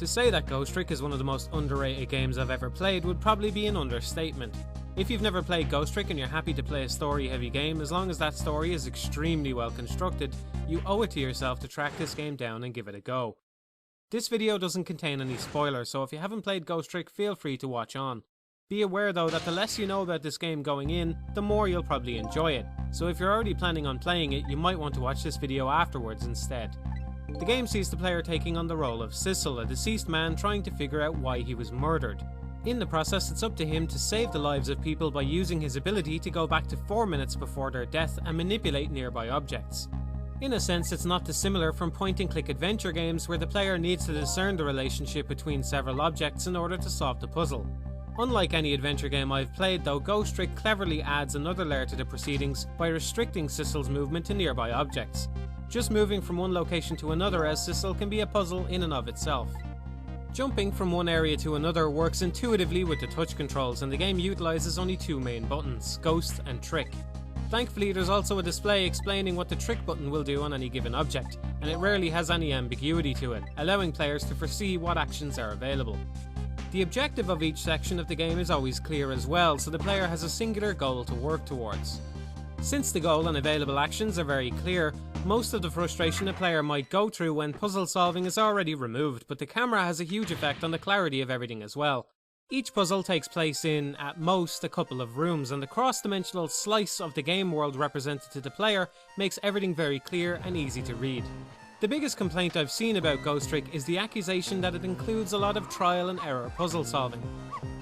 To say that Ghost Trick is one of the most underrated games I've ever played would probably be an understatement. If you've never played Ghost Trick and you're happy to play a story-heavy game, as long as that story is extremely well constructed, you owe it to yourself to track this game down and give it a go. This video doesn't contain any spoilers, so if you haven't played Ghost Trick, feel free to watch on. Be aware though that the less you know about this game going in, the more you'll probably enjoy it, so if you're already planning on playing it, you might want to watch this video afterwards instead. The game sees the player taking on the role of Sissel, a deceased man trying to figure out why he was murdered. In the process, it's up to him to save the lives of people by using his ability to go back to 4 minutes before their death and manipulate nearby objects. In a sense, it's not dissimilar from point-and-click adventure games where the player needs to discern the relationship between several objects in order to solve the puzzle. Unlike any adventure game I've played though, Ghost Trick cleverly adds another layer to the proceedings by restricting Sissel's movement to nearby objects. Just moving from one location to another as Sissel can be a puzzle in and of itself. Jumping from one area to another works intuitively with the touch controls, and the game utilises only two main buttons, Ghost and Trick. Thankfully, there's also a display explaining what the Trick button will do on any given object, and it rarely has any ambiguity to it, allowing players to foresee what actions are available. The objective of each section of the game is always clear as well, so the player has a singular goal to work towards. Since the goal and available actions are very clear, most of the frustration a player might go through when puzzle solving is already removed, but the camera has a huge effect on the clarity of everything as well. Each puzzle takes place in, at most, a couple of rooms, and the cross-dimensional slice of the game world represented to the player makes everything very clear and easy to read. The biggest complaint I've seen about Ghost Trick is the accusation that it includes a lot of trial and error puzzle solving.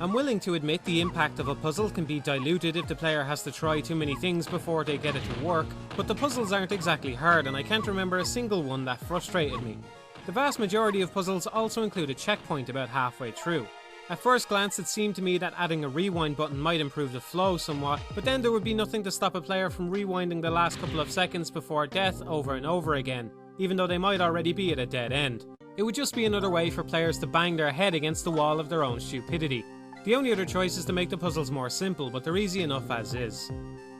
I'm willing to admit the impact of a puzzle can be diluted if the player has to try too many things before they get it to work, but the puzzles aren't exactly hard and I can't remember a single one that frustrated me. The vast majority of puzzles also include a checkpoint about halfway through. At first glance it seemed to me that adding a rewind button might improve the flow somewhat, but then there would be nothing to stop a player from rewinding the last couple of seconds before death over and over again, even though they might already be at a dead end. It would just be another way for players to bang their head against the wall of their own stupidity. The only other choice is to make the puzzles more simple, but they're easy enough as is.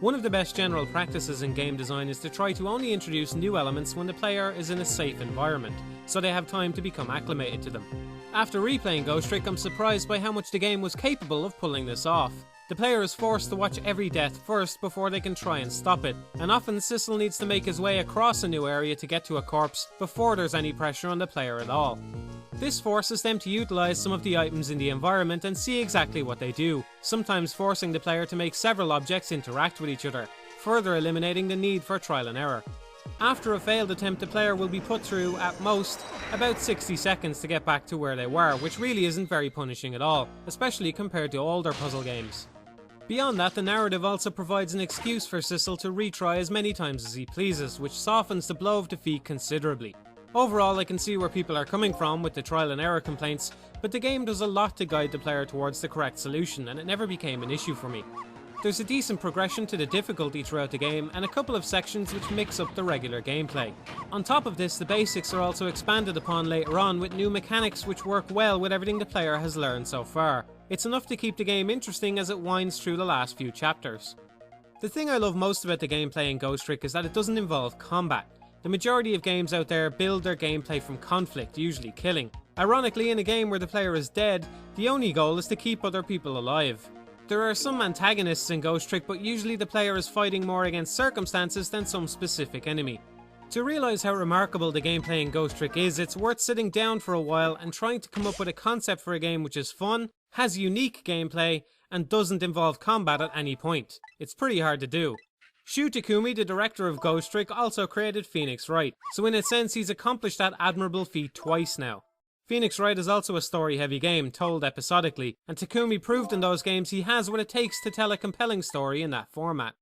One of the best general practices in game design is to try to only introduce new elements when the player is in a safe environment, so they have time to become acclimated to them. After replaying Ghost Trick, I'm surprised by how much the game was capable of pulling this off. The player is forced to watch every death first before they can try and stop it, and often Sissel needs to make his way across a new area to get to a corpse before there's any pressure on the player at all. This forces them to utilise some of the items in the environment and see exactly what they do, sometimes forcing the player to make several objects interact with each other, further eliminating the need for trial and error. After a failed attempt, the player will be put through, at most, about 60 seconds to get back to where they were, which really isn't very punishing at all, especially compared to older puzzle games. Beyond that, the narrative also provides an excuse for Sissel to retry as many times as he pleases, which softens the blow of defeat considerably. Overall, I can see where people are coming from with the trial and error complaints, but the game does a lot to guide the player towards the correct solution, and it never became an issue for me. There's a decent progression to the difficulty throughout the game, and a couple of sections which mix up the regular gameplay. On top of this, the basics are also expanded upon later on with new mechanics which work well with everything the player has learned so far. It's enough to keep the game interesting as it winds through the last few chapters. The thing I love most about the gameplay in Ghost Trick is that it doesn't involve combat. The majority of games out there build their gameplay from conflict, usually killing. Ironically, in a game where the player is dead, the only goal is to keep other people alive. There are some antagonists in Ghost Trick, but usually the player is fighting more against circumstances than some specific enemy. To realise how remarkable the gameplay in Ghost Trick is, it's worth sitting down for a while and trying to come up with a concept for a game which is fun, has unique gameplay, and doesn't involve combat at any point. It's pretty hard to do. Shu Takumi, the director of Ghost Trick, also created Phoenix Wright, so in a sense he's accomplished that admirable feat twice now. Phoenix Wright is also a story-heavy game, told episodically, and Takumi proved in those games he has what it takes to tell a compelling story in that format.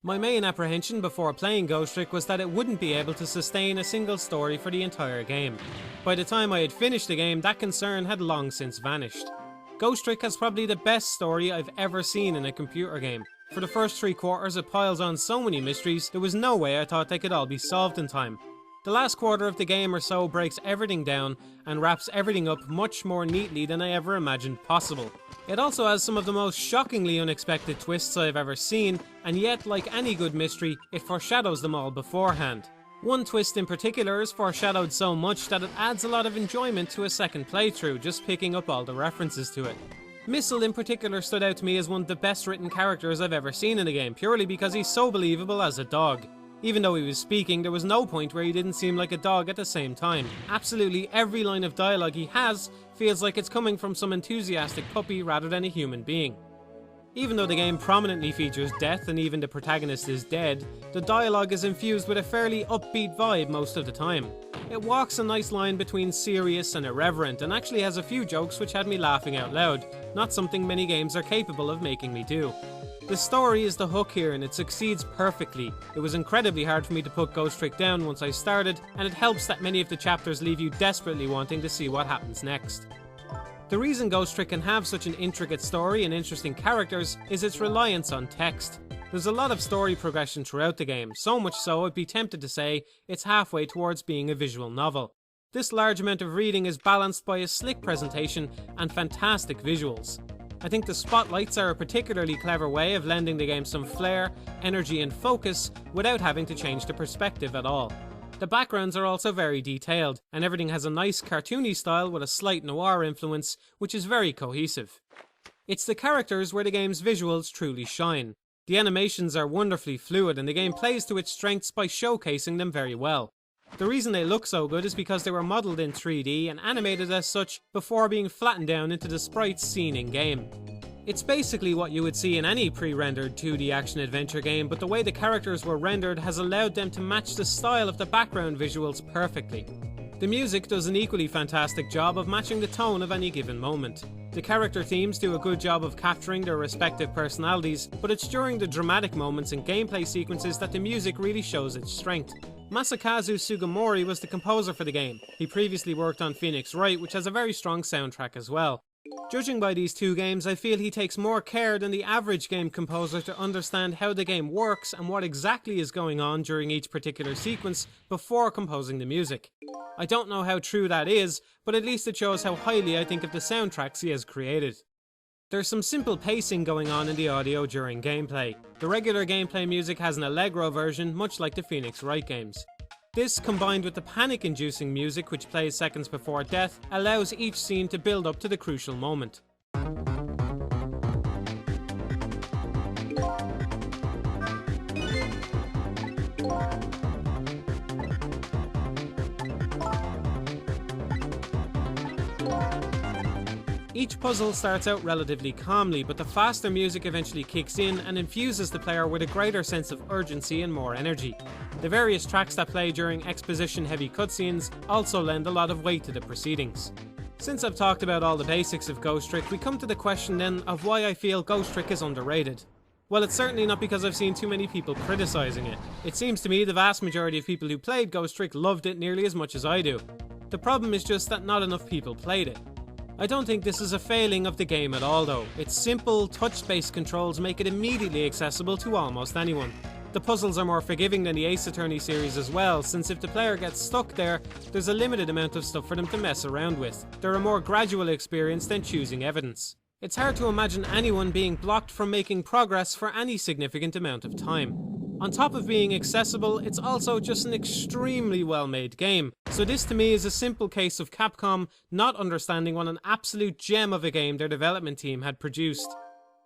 My main apprehension before playing Ghost Trick was that it wouldn't be able to sustain a single story for the entire game. By the time I had finished the game, that concern had long since vanished. Ghost Trick has probably the best story I've ever seen in a computer game. For the first 3 quarters it piles on so many mysteries, there was no way I thought they could all be solved in time. The last quarter of the game or so breaks everything down and wraps everything up much more neatly than I ever imagined possible. It also has some of the most shockingly unexpected twists I've ever seen, and yet, like any good mystery, it foreshadows them all beforehand. One twist in particular is foreshadowed so much that it adds a lot of enjoyment to a second playthrough, just picking up all the references to it. Missile in particular stood out to me as one of the best written characters I've ever seen in a game, purely because he's so believable as a dog. Even though he was speaking, there was no point where he didn't seem like a dog at the same time. Absolutely every line of dialogue he has feels like it's coming from some enthusiastic puppy rather than a human being. Even though the game prominently features death and even the protagonist is dead, the dialogue is infused with a fairly upbeat vibe most of the time. It walks a nice line between serious and irreverent, and actually has a few jokes which had me laughing out loud, not something many games are capable of making me do. The story is the hook here and it succeeds perfectly. It was incredibly hard for me to put Ghost Trick down once I started, and it helps that many of the chapters leave you desperately wanting to see what happens next. The reason Ghost Trick can have such an intricate story and interesting characters is its reliance on text. There's a lot of story progression throughout the game, so much so I'd be tempted to say it's halfway towards being a visual novel. This large amount of reading is balanced by a slick presentation and fantastic visuals. I think the spotlights are a particularly clever way of lending the game some flair, energy and focus without having to change the perspective at all. The backgrounds are also very detailed, and everything has a nice cartoony style with a slight noir influence, which is very cohesive. It's the characters where the game's visuals truly shine. The animations are wonderfully fluid and the game plays to its strengths by showcasing them very well. The reason they look so good is because they were modelled in 3D and animated as such before being flattened down into the sprites seen in-game. It's basically what you would see in any pre-rendered 2D action-adventure game, but the way the characters were rendered has allowed them to match the style of the background visuals perfectly. The music does an equally fantastic job of matching the tone of any given moment. The character themes do a good job of capturing their respective personalities, but it's during the dramatic moments and gameplay sequences that the music really shows its strength. Masakazu Sugimori was the composer for the game. He previously worked on Phoenix Wright, which has a very strong soundtrack as well. Judging by these two games, I feel he takes more care than the average game composer to understand how the game works and what exactly is going on during each particular sequence before composing the music. I don't know how true that is, but at least it shows how highly I think of the soundtracks he has created. There's some simple pacing going on in the audio during gameplay. The regular gameplay music has an allegro version, much like the Phoenix Wright games. This, combined with the panic-inducing music which plays seconds before death, allows each scene to build up to the crucial moment. Each puzzle starts out relatively calmly, but the faster music eventually kicks in and infuses the player with a greater sense of urgency and more energy. The various tracks that play during exposition-heavy cutscenes also lend a lot of weight to the proceedings. Since I've talked about all the basics of Ghost Trick, we come to the question then of why I feel Ghost Trick is underrated. Well, it's certainly not because I've seen too many people criticising it. It seems to me the vast majority of people who played Ghost Trick loved it nearly as much as I do. The problem is just that not enough people played it. I don't think this is a failing of the game at all though. Its simple, touch-based controls make it immediately accessible to almost anyone. The puzzles are more forgiving than the Ace Attorney series as well, since if the player gets stuck there, there's a limited amount of stuff for them to mess around with. They're a more gradual experience than choosing evidence. It's hard to imagine anyone being blocked from making progress for any significant amount of time. On top of being accessible, it's also just an extremely well-made game. So this to me is a simple case of Capcom not understanding what an absolute gem of a game their development team had produced.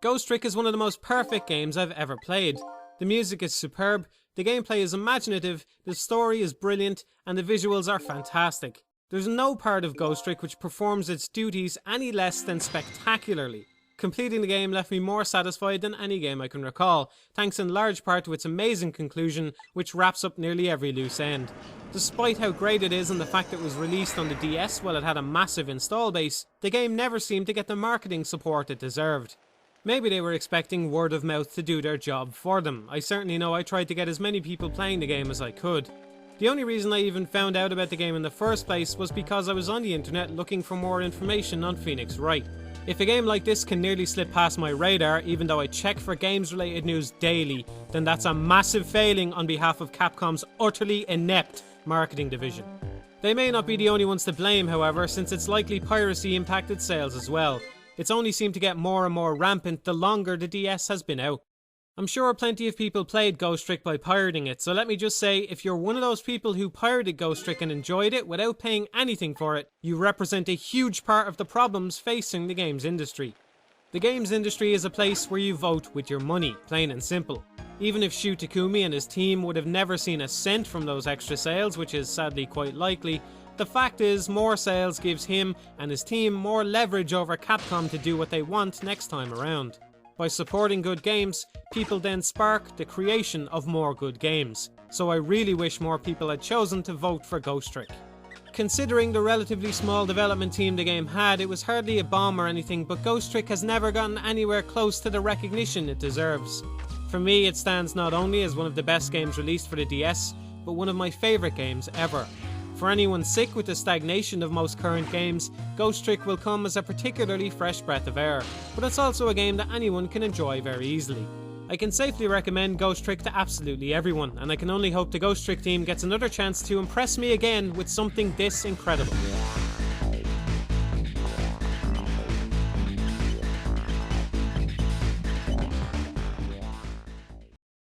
Ghost Trick is one of the most perfect games I've ever played. The music is superb, the gameplay is imaginative, the story is brilliant, and the visuals are fantastic. There's no part of Ghost Trick which performs its duties any less than spectacularly. Completing the game left me more satisfied than any game I can recall, thanks in large part to its amazing conclusion, which wraps up nearly every loose end. Despite how great it is and the fact it was released on the DS while it had a massive install base, the game never seemed to get the marketing support it deserved. Maybe they were expecting word of mouth to do their job for them. I certainly know I tried to get as many people playing the game as I could. The only reason I even found out about the game in the first place was because I was on the internet looking for more information on Phoenix Wright. If a game like this can nearly slip past my radar, even though I check for games-related news daily, then that's a massive failing on behalf of Capcom's utterly inept marketing division. They may not be the only ones to blame, however, since it's likely piracy impacted sales as well. It's only seemed to get more and more rampant the longer the DS has been out. I'm sure plenty of people played Ghost Trick by pirating it, so let me just say, if you're one of those people who pirated Ghost Trick and enjoyed it without paying anything for it, you represent a huge part of the problems facing the games industry. The games industry is a place where you vote with your money, plain and simple. Even if Shu Takumi and his team would have never seen a cent from those extra sales, which is sadly quite likely, the fact is more sales gives him and his team more leverage over Capcom to do what they want next time around. By supporting good games, people then spark the creation of more good games. So I really wish more people had chosen to vote for Ghost Trick. Considering the relatively small development team the game had, it was hardly a bomb or anything, but Ghost Trick has never gotten anywhere close to the recognition it deserves. For me, it stands not only as one of the best games released for the DS, but one of my favourite games ever. For anyone sick with the stagnation of most current games, Ghost Trick will come as a particularly fresh breath of air, but it's also a game that anyone can enjoy very easily. I can safely recommend Ghost Trick to absolutely everyone, and I can only hope the Ghost Trick team gets another chance to impress me again with something this incredible.